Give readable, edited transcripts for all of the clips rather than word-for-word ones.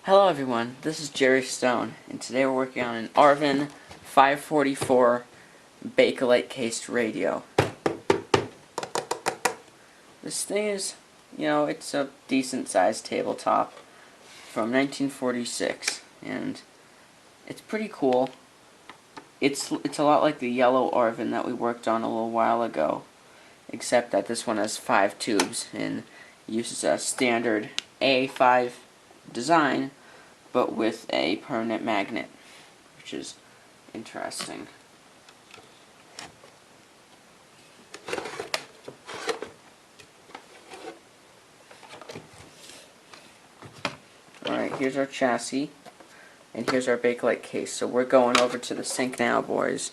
Hello everyone, this is Jerry Stone, and today we're working on an Arvin 544 Bakelite cased radio. This thing is, it's a decent sized tabletop from 1946, and it's pretty cool. It's a lot like the yellow Arvin that we worked on a little while ago, except that this one has 5 tubes and uses a standard A5 design, but with a permanent magnet, which is interesting. Alright, here's our chassis, and here's our Bakelite case. So we're going over to the sink now, boys.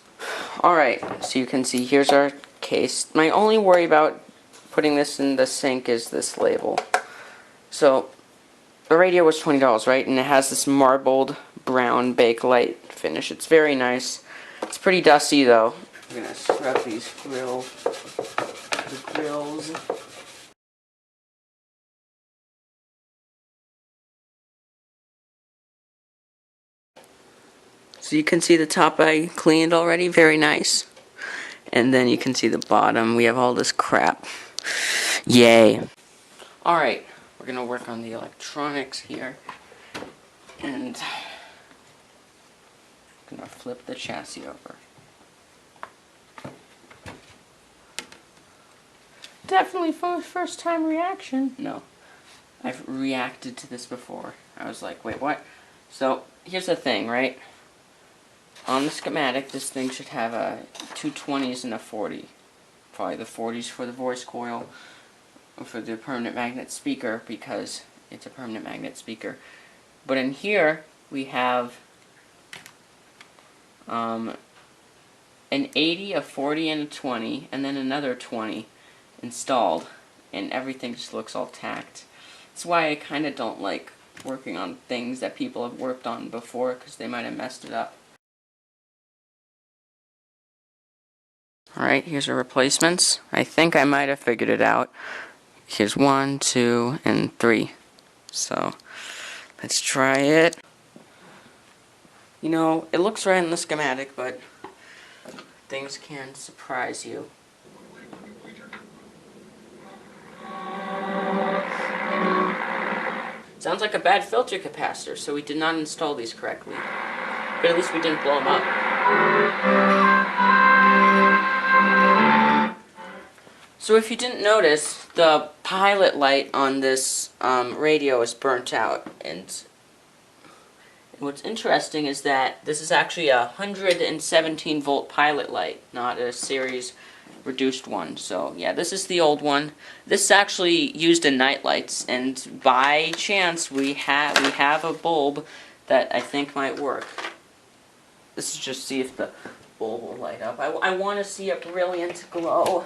Alright, so you can see here's our case. My only worry about putting this in the sink is this label. So the radio was $20, right? And it has this marbled brown Bakelite finish. It's very nice. It's pretty dusty though. We're gonna scrub these grills. So you can see the top I cleaned already, very nice. And then you can see the bottom. We have all this crap. Yay. Alright, we're gonna work on the electronics here. And I'm gonna flip the chassis over. Definitely first time reaction. No, I've reacted to this before. I was like, wait, what? So here's the thing, right? On the schematic, this thing should have two 20s and a 40. Probably the 40s for the voice coil, for the permanent magnet speaker, because it's a permanent magnet speaker. But in here, we have an 80, a 40, and a 20, and then another 20 installed, and everything just looks all tacked. That's why I kind of don't like working on things that people have worked on before, because they might have messed it up. Alright, here's our replacements. I think I might have figured it out. Here's 1, 2, and 3. So, let's try it. You know, it looks right in the schematic, but things can surprise you. Sounds like a bad filter capacitor, so we did not install these correctly. But at least we didn't blow them up. So if you didn't notice, the pilot light on this radio is burnt out, and what's interesting is that this is actually a 117 volt pilot light, not a series reduced one. So yeah, this is the old one. This is actually used in night lights, and by chance we have a bulb that I think might work. This is just see if the bulb will light up. I want to see a brilliant glow.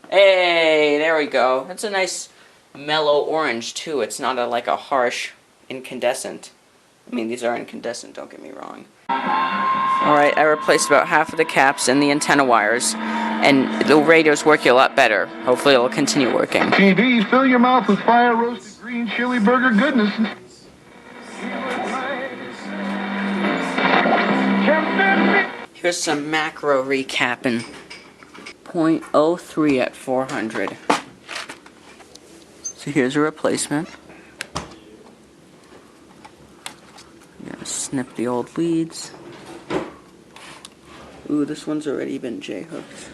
Hey, there we go. That's a nice mellow orange too. It's not like a harsh incandescent. I mean, these are incandescent, don't get me wrong. Alright, I replaced about half of the caps and the antenna wires, and the radio's working a lot better. Hopefully it'll continue working. TVs, fill your mouth with fire roasted green chili burger goodness. Here's some macro recapping. 0.03 at 400. So here's a replacement. I'm gonna snip the old leads. Ooh, this one's already been J-hooked.